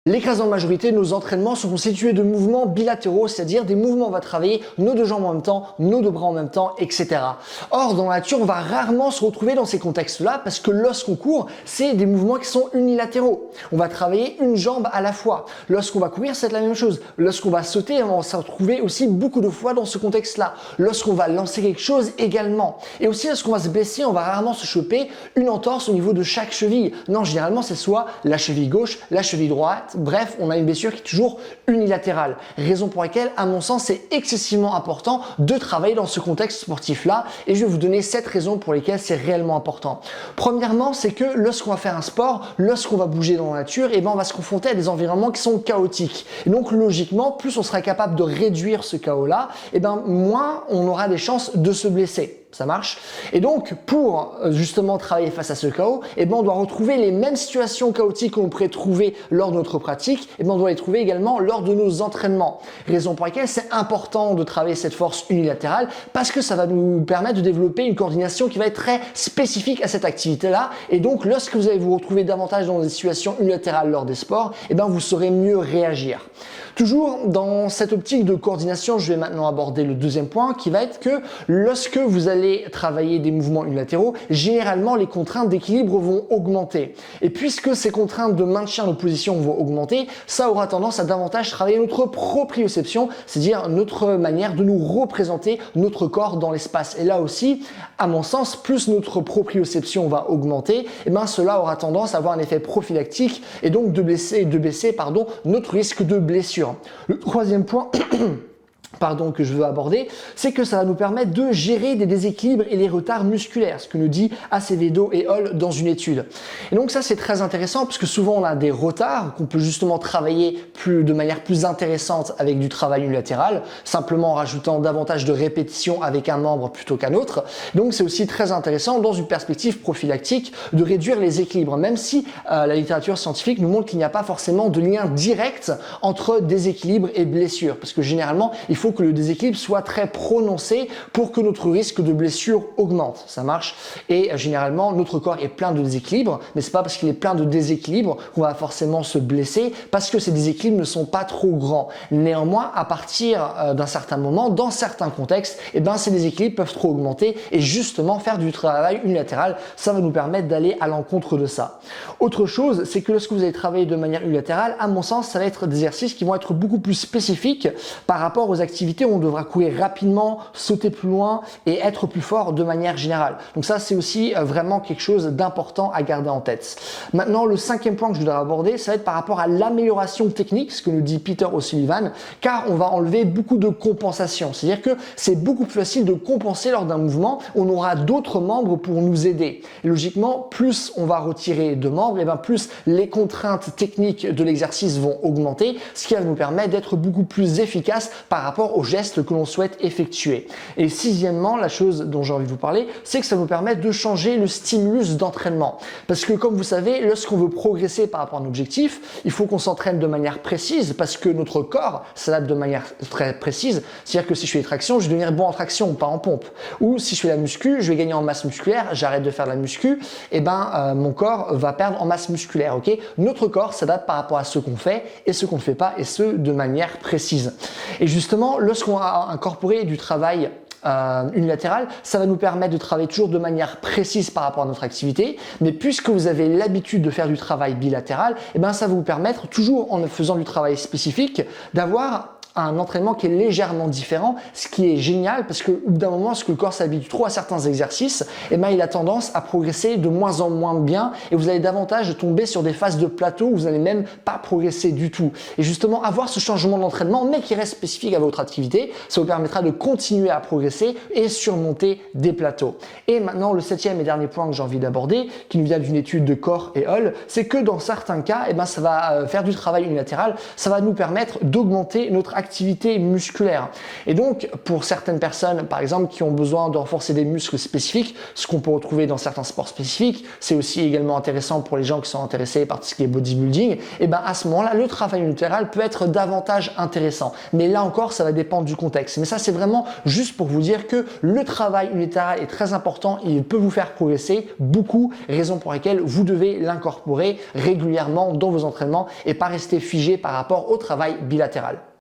L'écrasante majorité de nos entraînements sont constitués de mouvements bilatéraux, c'est-à-dire des mouvements où on va travailler nos deux jambes en même temps, nos deux bras en même temps, etc. Or, dans la nature, on va rarement se retrouver dans ces contextes-là parce que lorsqu'on court, c'est des mouvements qui sont unilatéraux. On va travailler une jambe à la fois. Lorsqu'on va courir, c'est la même chose. Lorsqu'on va sauter, on va se retrouver aussi beaucoup de fois dans ce contexte-là. Lorsqu'on va lancer quelque chose également. Et aussi, lorsqu'on va se blesser, on va rarement se choper une entorse au niveau de chaque cheville. Non, généralement, c'est soit la cheville gauche, la cheville droite. Bref, on a une blessure qui est toujours unilatérale. Raison pour laquelle, à mon sens, c'est excessivement important de travailler dans ce contexte sportif-là. Et je vais vous donner 7 raisons pour lesquelles c'est réellement important. Premièrement, c'est que lorsqu'on va faire un sport, lorsqu'on va bouger dans la nature, on va se confronter à des environnements qui sont chaotiques. Et donc, logiquement, plus on sera capable de réduire ce chaos-là, moins on aura des chances de se blesser. Ça marche. Et donc, pour justement travailler face à ce chaos, on doit retrouver les mêmes situations chaotiques qu'on pourrait trouver lors de notre pratique, on doit les trouver également lors de nos entraînements. Raison pour laquelle c'est important de travailler cette force unilatérale parce que ça va nous permettre de développer une coordination qui va être très spécifique à cette activité-là. Et donc, lorsque vous allez vous retrouver davantage dans des situations unilatérales lors des sports, vous saurez mieux réagir. Toujours dans cette optique de coordination, je vais maintenant aborder le deuxième point qui va être que lorsque vous allez travailler des mouvements unilatéraux, généralement les contraintes d'équilibre vont augmenter. Et puisque ces contraintes de maintien de position vont augmenter, ça aura tendance à davantage travailler notre proprioception, c'est-à-dire notre manière de nous représenter notre corps dans l'espace. Et là aussi, à mon sens, plus notre proprioception va augmenter, cela aura tendance à avoir un effet prophylactique et donc de baisser notre risque de blessure. Le troisième point que je veux aborder, c'est que ça va nous permettre de gérer des déséquilibres et les retards musculaires, ce que nous dit Acevedo et Hall dans une étude. Et donc ça, c'est très intéressant parce que souvent on a des retards qu'on peut justement travailler de manière plus intéressante avec du travail unilatéral, simplement en rajoutant davantage de répétitions avec un membre plutôt qu'un autre. Donc c'est aussi très intéressant dans une perspective prophylactique de réduire les équilibres, même si la littérature scientifique nous montre qu'il n'y a pas forcément de lien direct entre déséquilibre et blessure, parce que généralement, il faut que le déséquilibre soit très prononcé pour que notre risque de blessure augmente. Ça marche. Et généralement, notre corps est plein de déséquilibres, mais c'est pas parce qu'il est plein de déséquilibres qu'on va forcément se blesser, parce que ces déséquilibres ne sont pas trop grands. Néanmoins, à partir d'un certain moment, dans certains contextes, ces déséquilibres peuvent trop augmenter et justement faire du travail unilatéral, ça va nous permettre d'aller à l'encontre de ça. Autre chose, c'est que lorsque vous allez travailler de manière unilatérale, à mon sens, ça va être des exercices qui vont être beaucoup plus spécifiques par rapport aux activités où on devra courir rapidement, sauter plus loin et être plus fort de manière générale. Donc ça, c'est aussi vraiment quelque chose d'important à garder en tête. Maintenant, le cinquième point que je voudrais aborder, ça va être par rapport à l'amélioration technique, ce que nous dit Peter O'Sullivan, car on va enlever beaucoup de compensation. C'est-à-dire que c'est beaucoup plus facile de compenser lors d'un mouvement, on aura d'autres membres pour nous aider. Et logiquement, plus on va retirer de membres, plus les contraintes techniques de l'exercice vont augmenter, ce qui va nous permettre d'être beaucoup plus efficace par rapport aux gestes que l'on souhaite effectuer. Et sixièmement, la chose dont j'ai envie de vous parler, c'est que ça nous permet de changer le stimulus d'entraînement. Parce que comme vous savez, lorsqu'on veut progresser par rapport à un objectif, il faut qu'on s'entraîne de manière précise parce que notre corps s'adapte de manière très précise. C'est-à-dire que si je fais des tractions, je vais devenir bon en traction, pas en pompe. Ou si je fais la muscu, je vais gagner en masse musculaire, j'arrête de faire de la muscu, mon corps va perdre en masse musculaire. Okay, notre corps s'adapte par rapport à ce qu'on fait et ce qu'on ne fait pas, et ce de manière précise. Et justement, lorsqu'on a incorporé du travail unilatéral, ça va nous permettre de travailler toujours de manière précise par rapport à notre activité, mais puisque vous avez l'habitude de faire du travail bilatéral, ça va vous permettre, toujours en faisant du travail spécifique, d'avoir un entraînement qui est légèrement différent, ce qui est génial parce que au bout d'un moment, lorsque le corps s'habitue trop à certains exercices, il a tendance à progresser de moins en moins bien et vous allez davantage tomber sur des phases de plateau où vous n'allez même pas progresser du tout. Et justement, avoir ce changement d'entraînement, mais qui reste spécifique à votre activité, ça vous permettra de continuer à progresser et surmonter des plateaux. Et maintenant, le septième et dernier point que j'ai envie d'aborder, qui nous vient d'une étude de Corr et Hall, c'est que dans certains cas, ça va faire du travail unilatéral, ça va nous permettre d'augmenter notre activité musculaire. Et donc, pour certaines personnes, par exemple, qui ont besoin de renforcer des muscles spécifiques, ce qu'on peut retrouver dans certains sports spécifiques, c'est aussi également intéressant pour les gens qui sont intéressés par tout ce qui est bodybuilding, et ben à ce moment-là, le travail unilatéral peut être davantage intéressant. Mais là encore, ça va dépendre du contexte. Mais ça, c'est vraiment juste pour vous dire que le travail unilatéral est très important et il peut vous faire progresser beaucoup, raison pour laquelle vous devez l'incorporer régulièrement dans vos entraînements et pas rester figé par rapport au travail bilatéral.